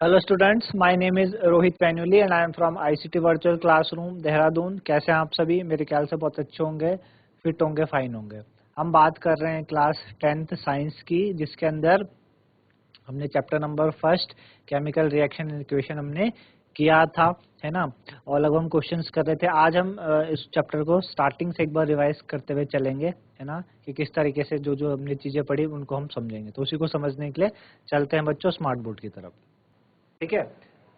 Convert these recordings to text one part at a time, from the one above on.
Hello students, my name is Rohit Painuly and I am from ICT virtual classroom Dehradun. कैसे हैं आप सभी? मेरे ख्याल से बहुत अच्छे होंगे, फिट होंगे, फाइन होंगे। हम बात कर रहे हैं क्लास 10th साइंस की, जिसके अंदर हमने chapter number first chemical reaction and equation हमने किया था, है ना। और लगभग हम क्वेश्चंस कर रहे थे। आज हम इस चैप्टर को स्टार्टिंग से एक बार रिवाइज करते हुए चलेंगे, है ना, कि किस तरीके से जो जो हमने चीजें पढ़ी उनको हम समझेंगे। तो उसी को समझने के लिए चलते हैं बच्चों स्मार्ट बोर्ड की तरफ। ठीक है,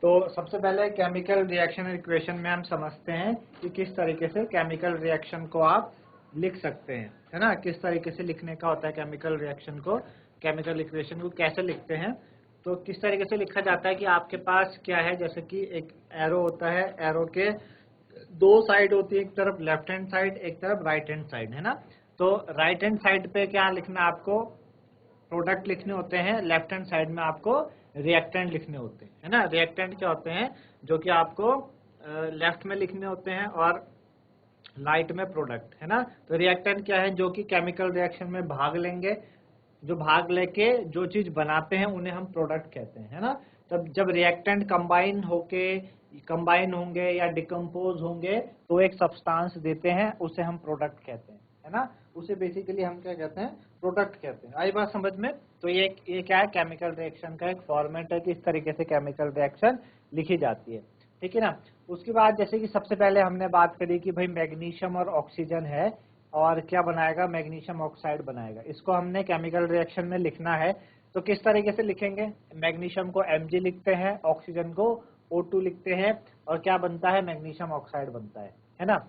तो सबसे पहले केमिकल रिएक्शन इक्वेशन में हम समझते हैं कि किस तरीके से केमिकल रिएक्शन को आप लिख सकते हैं, है ना। किस तरीके से लिखने का होता है केमिकल रिएक्शन को, केमिकल इक्वेशन को कैसे लिखते हैं। तो किस तरीके से लिखा जाता है कि आपके पास क्या है, जैसे कि एक एरो होता है, एरो के दो साइड होती है, एक तरफ लेफ्ट हैंड साइड, एक तरफ राइट हैंड साइड, है ना। तो राइट हैंड साइड पे क्या लिखना है आपको, प्रोडक्ट लिखने होते हैं। लेफ्ट हैंड साइड में आपको रिएक्टेंट लिखने होते हैं, है ना। रिएक्टेंट क्या होते हैं, जो कि आपको लेफ्ट में लिखने होते हैं और राइट में प्रोडक्ट, है ना। तो रिएक्टेंट क्या है, जो कि केमिकल रिएक्शन में भाग लेंगे, जो भाग लेके जो चीज बनाते हैं उन्हें हम प्रोडक्ट कहते हैं, है ना। तब जब रिएक्टेंट कंबाइन होंगे या डिकम्पोज होंगे तो एक सब्सटेंस देते हैं, उसे हम प्रोडक्ट कहते हैं, है ना। उसे बेसिकली हम क्या कहते हैं, प्रोडक्ट कहते हैं। आई बात समझ में? तो ये क्या है, केमिकल रिएक्शन का एक फॉर्मेट है कि इस तरीके से केमिकल रिएक्शन लिखी जाती है, ठीक है ना। उसके बाद जैसे कि सबसे पहले हमने बात करी कि भाई मैग्नीशियम और ऑक्सीजन है और क्या बनाएगा, मैग्नीशियम ऑक्साइड बनाएगा। इसको हमने केमिकल रिएक्शन में लिखना है, तो किस तरीके से लिखेंगे, मैग्नीशियम को Mg लिखते हैं, ऑक्सीजन को O2 लिखते हैं, और क्या बनता है, मैग्नीशियम ऑक्साइड बनता है ना।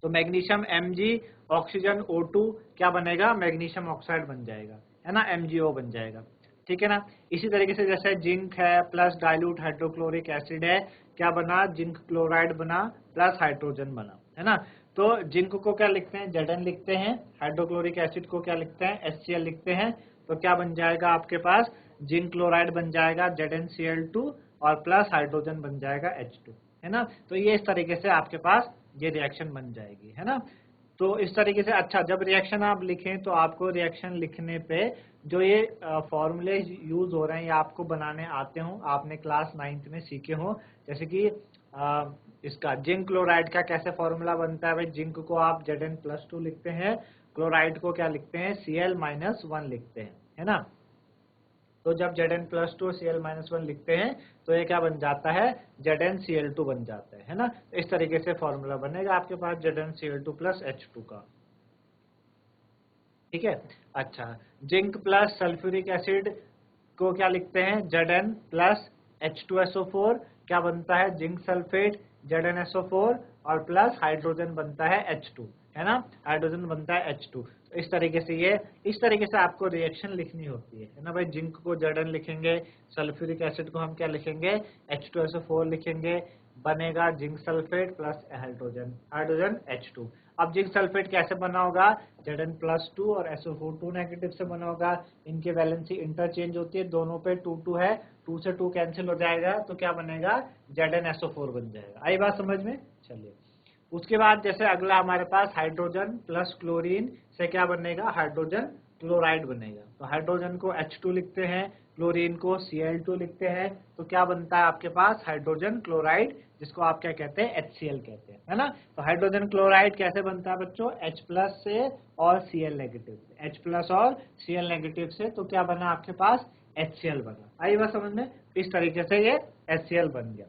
तो मैग्नीशियम Mg, ऑक्सीजन O2 क्या बनेगा, मैग्नीशियम ऑक्साइड बन जाएगा, है ना, MgO बन जाएगा, ठीक है ना। इसी तरीके से जैसे जिंक है प्लस डाइल्यूट हाइड्रोक्लोरिक एसिड है, क्या बना, जिंक क्लोराइड बना प्लस हाइड्रोजन बना, है ना। तो जिंक को क्या लिखते हैं, Zn लिखते हैं, हाइड्रोक्लोरिक एसिड को क्या लिखते हैं, HCl लिखते हैं। तो क्या बन जाएगा आपके पास, जिंक क्लोराइड बन जाएगा ZnCl2 और प्लस हाइड्रोजन बन जाएगा H2, है ना। तो ये इस तरीके से आपके पास ये रिएक्शन बन जाएगी, है ना। तो इस तरीके से, अच्छा, जब रिएक्शन आप लिखें तो आपको रिएक्शन लिखने पे जो ये फॉर्मूले यूज हो रहे हैं या आपको बनाने आते हो, आपने क्लास 9th में सीखे हो, जैसे कि इसका जिंक क्लोराइड का कैसे फॉर्मूला बनता है। भाई जिंक को आप Zn+2 लिखते हैं, क्लोराइड को क्या लिखते हैं, Cl-1 लिखते हैं, है ना। तो जब Zn+2 Cl-1 लिखते हैं तो ये क्या बन जाता है, ZnCl2 बन जाता है ना। इस तरीके से फॉर्मूला बनेगा आपके पास ZnCl2 प्लस H2 का, ठीक है। अच्छा, जिंक प्लस सल्फ्यूरिक एसिड को क्या लिखते हैं, Zn प्लस H2SO4, क्या बनता है, जिंक सल्फेट ZnSO4 और प्लस हाइड्रोजन बनता है H2, है ना, हाइड्रोजन बनता है H2। तो इस तरीके से इस तरीके से आपको रिएक्शन लिखनी होती है ना। भाई जिंक को Zn लिखेंगे, सल्फ्यूरिक एसिड को हम क्या लिखेंगे, H2SO4 लिखेंगे, बनेगा zinc sulphate plus hydrogen H2। अब जिंक सल्फेट कैसे बना होगा, Zn+2 और SO4 2 नेगेटिव से बना होगा। इनकी वैलेंसी इंटरचेंज होती है, दोनों पे 2 है, 2 से 2 कैंसिल हो जाएगा, तो क्या बनेगा, ZnSO4 बन जाएगा। आई बात समझ में? चलिए, उसके बाद जैसे अगला हमारे पास हाइड्रोजन प्लस क्लोरीन से क्या बनेगा, हाइड्रोजन क्लोराइड बनेगा। तो हाइड्रोजन को H2 लिखते हैं, क्लोरीन को Cl2 लिखते हैं, तो क्या बनता है आपके पास, हाइड्रोजन क्लोराइड, जिसको आप क्या कहते हैं, HCl कहते हैं, है ना। तो हाइड्रोजन क्लोराइड कैसे बनता है बच्चों, H+ से और Cl नेगेटिव से, H+ और Cl नेगेटिव से, तो क्या बना आपके पास, HCl बना। आई बात समझ में? इस तरीके से ये HCl बन गया।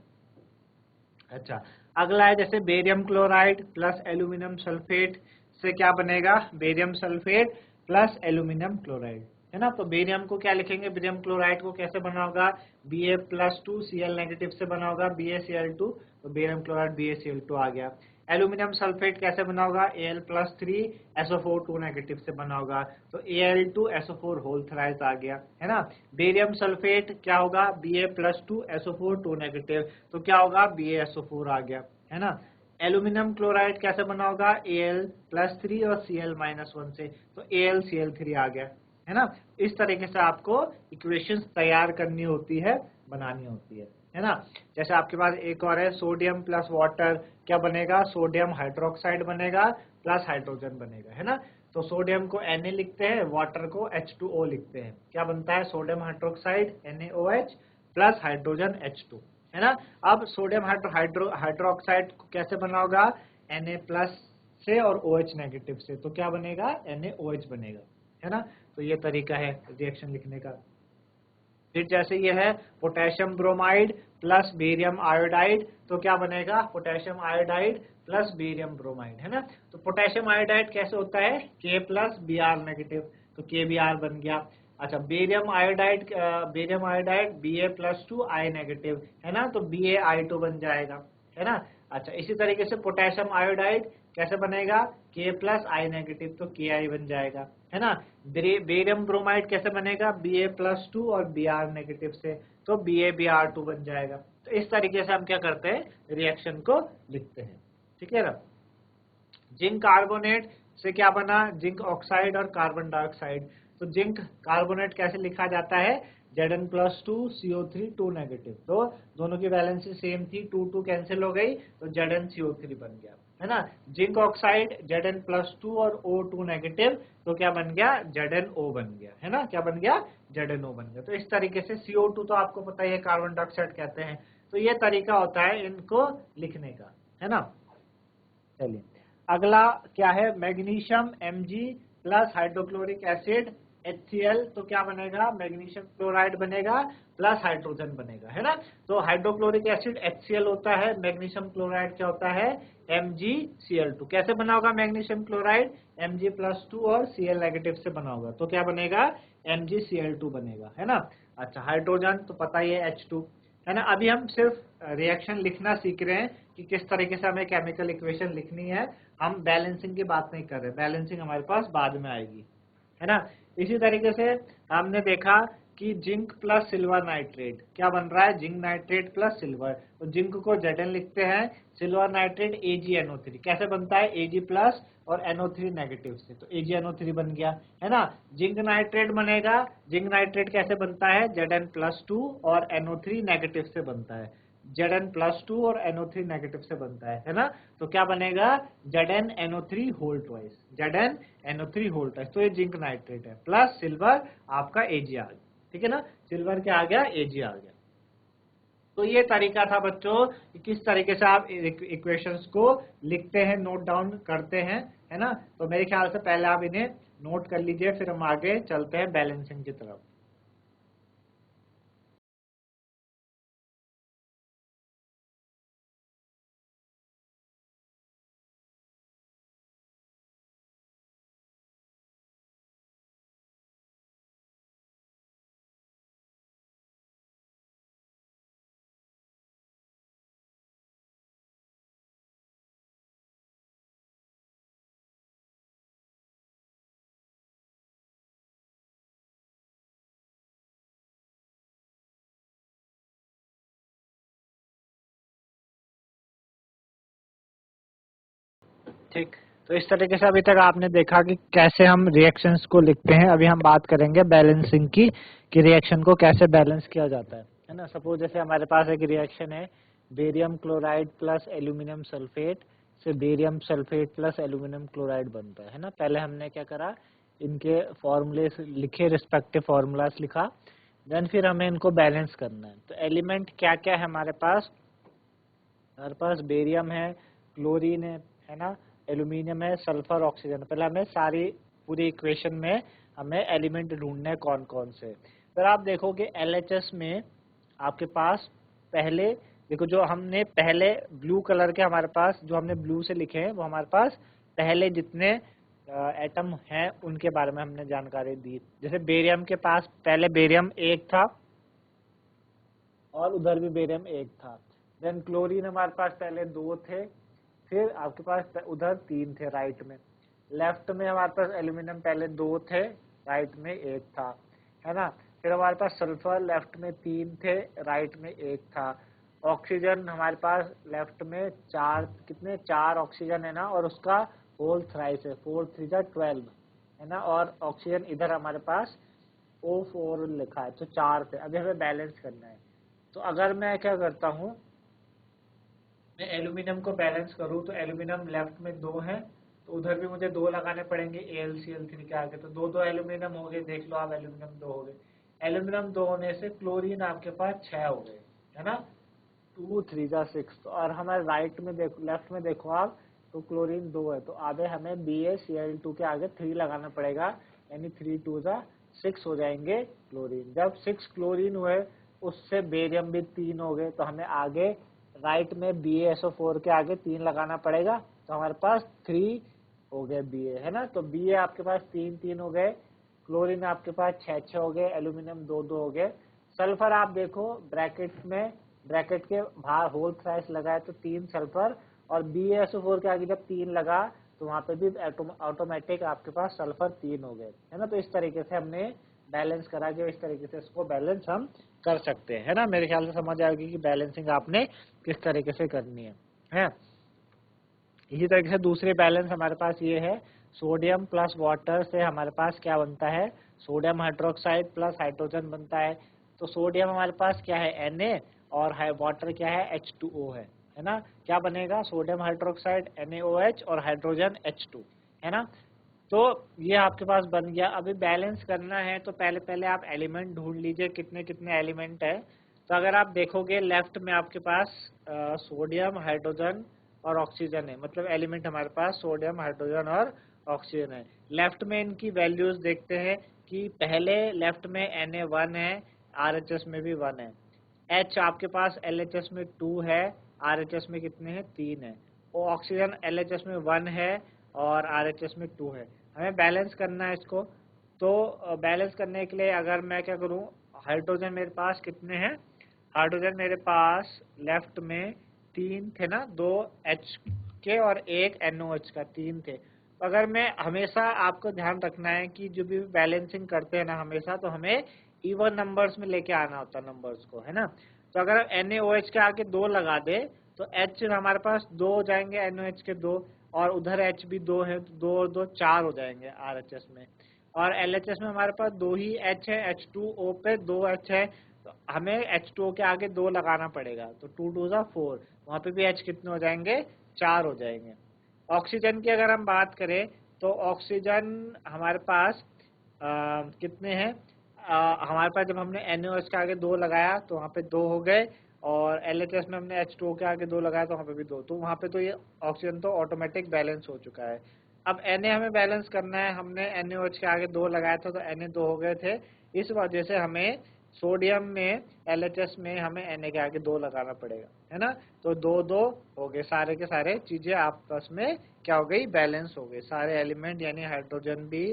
अच्छा, अगला है जैसे barium chloride plus aluminium sulphate से क्या बनेगा, barium sulphate plus aluminium chloride, है ना। तो बेरियम को क्या लिखेंगे, बेरियम क्लोराइड को कैसे बना होगा, Ba+2 Cl नेगेटिव से बना होगा, BaCl2, तो बेरियम क्लोराइड BaCl2 आ गया। एल्यूमिनियम सल्फेट कैसे बना होगा, Al+3 SO4 2 नेगेटिव से बना होगा, तो Al2 SO4 होल थ्राइस आ गया, है ना। बेरियम सल्फेट क्या होगा, Ba+2 SO4 2 नेगेटिव, तो क्या होगा, BaSO4 आ गया, है ना। एल्यूमिनियम क्लोराइड कैसे बना होगा, Al+3 और Cl-1 से, तो AlCl3 आ गया, है ना। इस तरीके से आपको इक्वेशंस तैयार करनी होती है, बनानी होती है ना। जैसे आपके पास एक और है, सोडियम प्लस वाटर, क्या बनेगा, सोडियम हाइड्रोक्साइड बनेगा प्लस हाइड्रोजन बनेगा, है ना। तो सोडियम को Na लिखते हैं, वाटर को H2O लिखते हैं, क्या बनता है, sodium hydroxide NaOH plus hydrogen H2, है ना। अब सोडियम हाइड्रोक्साइड कैसे बना होगा, Na+ से और OH नेगेटिव से, तो क्या बनेगा, NaOH बनेगा, है ना। तो ये तरीका है रिएक्शन लिखने का। फिर जैसे ये है potassium bromide plus barium iodide, तो क्या बनेगा, potassium iodide plus barium bromide, है ना। तो पोटेशियम आयोडाइड कैसे होता है, K प्लस Br नेगेटिव, तो KBr बन गया। अच्छा, barium iodide Ba+2 I negative, है ना, तो BaI2 बन जाएगा, है ना। अच्छा, इसी तरीके से पोटेशियम आयोडाइड कैसे बनेगा, K प्लस I नेगेटिव, तो Ki बन जाएगा, है ना। बेरियम ब्रोमाइड कैसे बनेगा, Ba+2 और Br नेगेटिव से, तो BaBr2 बन जाएगा। तो इस तरीके से हम क्या करते हैं, रिएक्शन को लिखते हैं, ठीक है ना। जिंक कार्बोनेट से क्या बना, जिंक ऑक्साइड और कार्बन डाइऑक्साइड। तो जिंक कार्बोनेट कैसे लिखा जाता है, Zn+2 CO3 2 नेगेटिव, तो दोनों की वैलेंसी सेम थी, 2 कैंसिल हो गई, तो ZnCO3 बन गया, है ना। जिंक ऑक्साइड Zn+2 और O2 नेगेटिव, तो क्या बन गया, ZnO बन गया, है ना, क्या बन गया, ZnO बन गया। तो इस तरीके से CO2 तो आपको पता ही है कार्बन डाइऑक्साइड कहते हैं। तो ये तरीका होता है इनको लिखने का, है ना। चलिए अगला क्या है, magnesium Mg plus hydrochloric acid HCl, तो क्या बनेगा, मैग्नीशियम क्लोराइड बनेगा प्लस हाइड्रोजन बनेगा, है ना। तो हाइड्रोक्लोरिक एसिड HCl होता है, मैग्नीशियम क्लोराइड क्या होता है, MgCl2। कैसे बना होगा मैग्नीशियम क्लोराइड, Mg+2 और Cl नेगेटिव से बना होगा, तो क्या बनेगा, MgCl2 बनेगा, है ना। अच्छा, हाइड्रोजन तो पता ही है H2, है ना। अभी हम सिर्फ रिएक्शन लिखना सीख रहे हैं कि किस तरीके से हमें केमिकल इक्वेशन लिखनी है, हम बैलेंसिंग की बात नहीं कर रहे, बैलेंसिंग हमारे पास बाद में आएगी, है ना। इसी तरीके से हमने देखा कि जिंक प्लस सिल्वर नाइट्रेट क्या बन रहा है, जिंक नाइट्रेट प्लस सिल्वर, तो जिंक को Zn लिखते हैं, सिल्वर नाइट्रेट AgNO3 कैसे बनता है, Ag प्लस और NO3 नेगेटिव से, तो AgNO3 बन गया, है ना। जिंक नाइट्रेट बनेगा, जिंक नाइट्रेट कैसे बनता है, Zn+2 और NO3 नेगेटिव से बनता है, Zn+2 और NO3 नेगेटिव से बनता है ना। तो क्या बनेगा, ZnNO3 whole twice, ZnNO3 whole twice, तो ये जिंक नाइट्रेट है, प्लस सिल्वर आपका Ag आ गया, ठीक है ना, सिल्वर क्या आ गया, Ag आ गया। तो ये तरीका था बच्चों कि किस तरीके से आप इक्वेशंस को लिखते हैं, नोट डाउन करते हैं, है ना। तो मेरे ख्याल से पहले आप इन्हें नोट कर लीजिए, फिर हम आगे चलते हैं बैलेंसिंग की तरफ। ठीक, तो इस तरीके से अभी तक आपने देखा कि कैसे हम रिएक्शंस को लिखते हैं। अभी हम बात करेंगे बैलेंसिंग की, कि रिएक्शन को कैसे बैलेंस किया जाता है ना। सपोज जैसे हमारे पास एक रिएक्शन है, barium chloride plus aluminium sulphate से barium sulphate plus aluminium chloride बनता है ना। पहले हमने क्या करा, इनके फॉर्मूले लिखे, रिस्पेक्टिव फॉर्मूलाज लिखा, देन फिर हमें इनको बैलेंस करना है। तो एलिमेंट क्या क्या है हमारे पास बेरियम है, क्लोरीन है ना, एल्यूमिनियम है, सल्फर, ऑक्सीजन। पहले हमें सारी पूरी इक्वेशन में हमें एलिमेंट ढूंढने हैं कौन कौन से। फिर आप देखोगे LHS में आपके पास पहले देखो, जो हमने पहले ब्लू कलर के हमारे पास जो हमने ब्लू से लिखे हैं, वो हमारे पास पहले जितने एटम हैं उनके बारे में हमने जानकारी दी। जैसे बेरियम के पास पहले बेरियम 1 था और उधर भी बेरियम 1 था। देन क्लोरीन हमारे पास पहले 2 थे, फिर आपके पास उधर 3 थे राइट में। लेफ्ट में हमारे पास एल्यूमिनियम पहले 2 थे, राइट में 1 था, है ना। फिर हमारे पास सल्फर लेफ्ट में 3 थे, राइट में 1 था। ऑक्सीजन हमारे पास लेफ्ट में 4 ऑक्सीजन है ना, और उसका होल थ्राइस है, 4 3 जा 12 है ना, और ऑक्सीजन इधर हमारे पास O4 लिखा है, तो 4 थे। अभी हमें बैलेंस करना है। तो अगर मैं क्या करता हूँ, मैं एल्यूमिनियम को बैलेंस करूँ, तो एल्यूमिनियम लेफ्ट में 2 है, तो उधर भी मुझे 2 लगाने पड़ेंगे AlCl3 के आगे, तो 2 एल्यूमिनियम हो गए, देख लो आप, एल्यूमिनियम 2 हो गए। एल्यूमिनियम 2 होने से क्लोरीन आपके पास 6 हो गए, है ना, 2 3 जा 6। और हमारे राइट में देखो, लेफ्ट में देखो आप, तो क्लोरीन 2 है, तो आगे हमें BaCl2 के आगे 3 लगाना पड़ेगा, यानी 3 2 जा 6 हो जाएंगे क्लोरीन। जब 6 क्लोरीन हुए, उससे बेरियम भी 3 हो गए, तो हमें आगे राइट में BaSO4 के आगे 3 लगाना पड़ेगा, तो हमारे पास 3 हो गए Ba, है ना। तो Ba आपके पास 3 3 हो गए, क्लोरीन आपके पास 6 6 हो गए, एल्यूमिनियम 2 2 हो गए। सल्फर आप देखो ब्रैकेट में, ब्रैकेट के बाहर होल थ्राइस लगा है, तो 3 सल्फर, और BaSO4 के आगे जब 3 लगा, तो वहां पे भी ऑटोमेटिक आपके पास सल्फर 3 हो गए, है ना। तो इस तरीके से हमने बैलेंस करा के, इस तरीके से इसको बैलेंस हम कर सकते हैं, है ना। मेरे ख्याल से समझ आएगी कि बैलेंसिंग आपने किस तरीके से करनी है। इसी तरीके से दूसरी बैलेंस हमारे पास ये है, सोडियम प्लस वाटर से हमारे पास क्या बनता है, सोडियम हाइड्रोक्साइड प्लस हाइड्रोजन बनता है। तो सोडियम हमारे पास क्या है, Na, और वाटर क्या है, H2O है ना। क्या बनेगा, सोडियम हाइड्रोक्साइड NaOH और हाइड्रोजन H2, है ना। तो ये आपके पास बन गया। अभी बैलेंस करना है तो पहले आप एलिमेंट ढूंढ लीजिए, कितने कितने एलिमेंट है। तो अगर आप देखोगे लेफ्ट में आपके पास सोडियम, हाइड्रोजन और ऑक्सीजन है, मतलब एलिमेंट हमारे पास सोडियम, हाइड्रोजन और ऑक्सीजन है। लेफ्ट में इनकी वैल्यूज देखते हैं कि पहले लेफ्ट में Na1 है, RHS में भी 1 है, H आपके पास LHS में 2 है, RHS में कितने हैं, 3 है, और ऑक्सीजन LHS में 1 है और RHS में 2 है। हमें बैलेंस करना है इसको। तो बैलेंस करने के लिए अगर मैं क्या करूं, हाइड्रोजन मेरे पास कितने हैं, हाइड्रोजन मेरे पास लेफ्ट में 3 थे ना, 2 H के और 1 NOH का, 3 थे। तो अगर मैं हमेशा, आपको ध्यान रखना है कि जो भी बैलेंसिंग करते हैं ना हमेशा, तो हमें इवन नंबर्स में लेके आना होता है नंबर्स को, है ना। तो अगर NaOH के आगे 2 लगा दे, तो H हमारे पास 2 हो जाएंगे, NOH के 2, और उधर H भी 2 है, तो 2 और 2 4 हो जाएंगे RHS में। और LHS में हमारे पास 2 ही H है, H2O पे 2 H है, तो हमें H2O के आगे 2 लगाना पड़ेगा, तो 2 2 जा 4, वहां पे भी H कितने हो जाएंगे, 4 हो जाएंगे। ऑक्सीजन की अगर हम बात करें, तो ऑक्सीजन हमारे पास कितने हैं, हमारे पास जब हमने NaOH के आगे 2 लगाया तो वहाँ पे 2 हो गए, और LHS में हमने H2O के आगे 2 लगाया तो वहाँ पे भी 2, तो वहाँ पे तो ये ऑक्सीजन तो ऑटोमेटिक बैलेंस हो चुका है। अब Na हमें बैलेंस करना है, हमने NaOH के आगे 2 लगाया था, तो Na 2 हो गए थे, इस वजह से हमें सोडियम में, LHS में हमें Na के आगे 2 लगाना पड़ेगा, है ना। तो 2 2 हो गए, सारे के सारे चीजें आपस में क्या हो गई, बैलेंस हो गए, सारे एलिमेंट, यानी हाइड्रोजन भी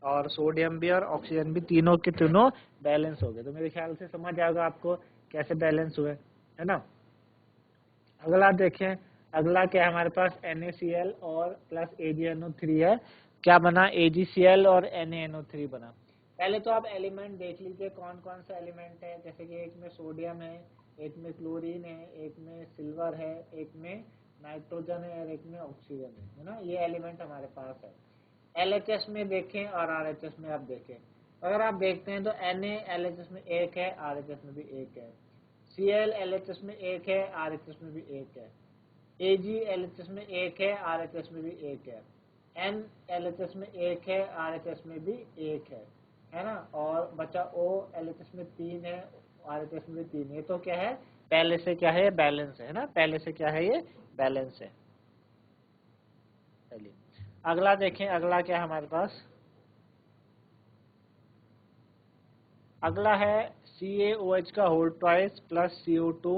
और सोडियम भी और ऑक्सीजन भी, तीनों के तीनों बैलेंस हो गए। तो मेरे ख्याल से समझ आएगा आपको कैसे बैलेंस हुए, है ना। अगला देखें, अगला क्या है हमारे पास, NaCl और प्लस AgNO3 है। क्या बना, AgCl और NaNO3 बना। पहले तो आप एलिमेंट देख लीजिए कौन कौन सा एलिमेंट है, जैसे कि एक में सोडियम है, एक में क्लोरीन है, एक में सिल्वर है, एक में नाइट्रोजन है, और एक में ऑक्सीजन है ना। ये एलिमेंट हमारे पास है। LHS में देखें और RHS में आप देखें, अगर आप देखते हैं तो Na LHS में 1 है, RHS में भी 1 है, Cl LHS में 1 है, RHS में भी 1 है, Ag LHS में 1 है, RHS में भी 1 है, N LHS में 1 है, RHS में भी 1 है ना। और बचा O LHS में 3 है, RHS में भी 3 है। तो क्या है, पहले से क्या है, बैलेंस है ना, पहले से क्या है, ये बैलेंस है। चलिए अगला देखें, अगला क्या है हमारे पास, अगला है CaOH का whole twice plus CO2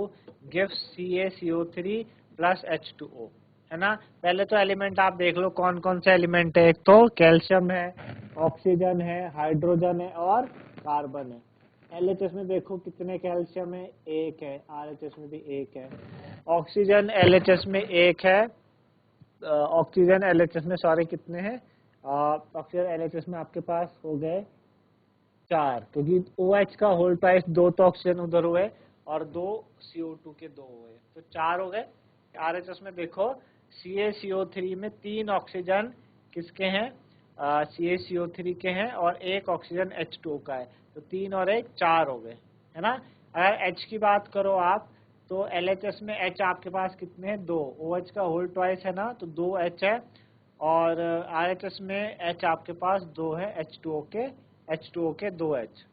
gives CaCO3 plus H2O, है ना। पहले तो एलिमेंट आप देख लो कौन कौन से एलिमेंट है, एक तो कैल्शियम है, ऑक्सीजन है, हाइड्रोजन है और कार्बन है। LHS में देखो कितने कैल्शियम है, 1 है, RHS में भी 1 है, ऑक्सीजन LHS में 1 है, ऑक्सीजन LHS में सॉरी कितने हैं, ऑक्सीजन LHS में आपके पास हो गए 4, क्योंकि OH का होल ट्वाइस 2 तो ऑक्सीजन उधर हुए और 2 CO2 के 2 हुए, तो 4 हो गए। RHS में देखो CaCO3 में 3 ऑक्सीजन किसके हैं, CaCO3 के हैं, और 1 ऑक्सीजन H2O का है, तो 3 और 1 4 हो गए, है ना। अगर H की बात करो आप, तो LHS में H आपके पास कितने हैं, 2, OH का होल ट्वाइस है ना, तो 2 H है, और RHS में H आपके पास 2 है, H2O के 2 H,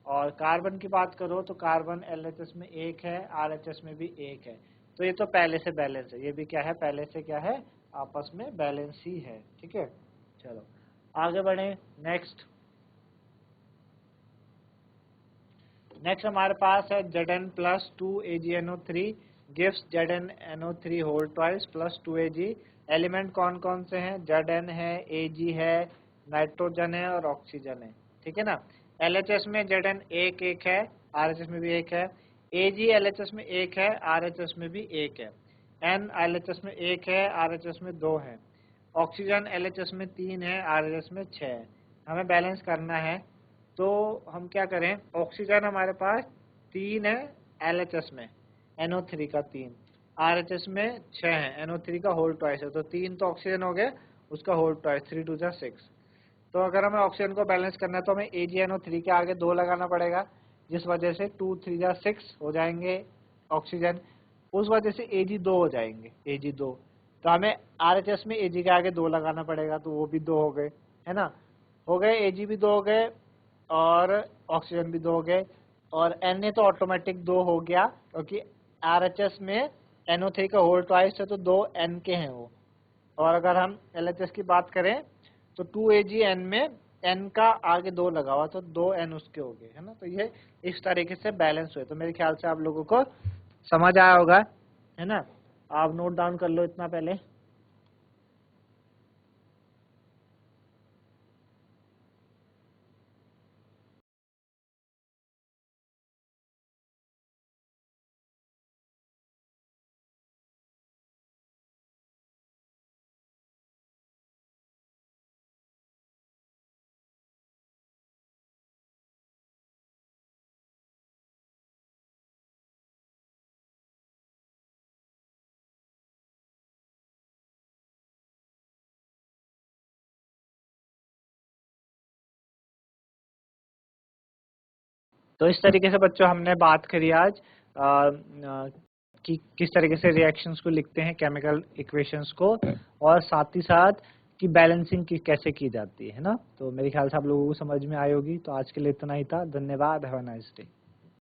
और कार्बन की बात करो तो कार्बन LHS में 1 है, RHS में भी 1 है। तो ये तो पहले से बैलेंस है, ये भी क्या है, पहले से क्या है, आपस में बैलेंस ही है। ठीक है, चलो आगे बढ़े। नेक्स्ट हमारे पास है Zn plus 2AgNO3 gives ZnNO3 whole twice plus 2Ag। Element कौन कौन से हैं, Zn है, Ag है, नाइट्रोजन है और ऑक्सीजन है। ठीक है ना। LHS में Zn 1 है, RHS में भी 1 है, Ag LHS में 1 है, RHS में भी 1 है, N LHS में 1 है, RHS में 2 है, ऑक्सीजन LHS में 3 है, RHS में 6 है। हमें बैलेंस करना है तो हम क्या करें, ऑक्सीजन हमारे पास 3 है LHS में, NO3 का 3, RHS में 6 है, NO3 का होल ट्वाइस है, तो 3 तो ऑक्सीजन हो गया, उसका होल ट्वाइस, 3 2 6। तो अगर हमें ऑक्सीजन को बैलेंस करना है तो हमें AgNO3 के आगे 2 लगाना पड़ेगा, जिस वजह से 2 3 6 हो जाएंगे ऑक्सीजन, उस वजह से Ag 2 हो जाएंगे, Ag 2। तो हमें RHS में Ag के आगे 2 लगाना पड़ेगा, तो वो भी 2 हो गए, है ना, हो गए, Ag भी 2 हो गए और ऑक्सीजन भी 2 हो गए, और Na तो ऑटोमेटिक 2 हो गया क्योंकि RHS में NO3 का होल ट्वाइस है, तो 2 N के हैं वो। और अगर हम LHS की बात करें तो 2AgN में N का आगे 2 लगा हुआ, तो 2 N उसके हो गए, है ना। तो ये इस तरीके से बैलेंस हुए। तो मेरे ख्याल से आप लोगों को समझ आया होगा, है ना। आप नोट डाउन कर लो इतना पहले। तो इस तरीके से बच्चों हमने बात करी आज कि किस तरीके से रिएक्शंस को लिखते हैं, केमिकल इक्वेशंस को, और साथ ही साथ कि बैलेंसिंग की कैसे की जाती है ना। तो मेरे ख्याल से आप लोगों को समझ में आई होगी। तो आज के लिए इतना ही था, धन्यवाद, हैव अ नाइस डे।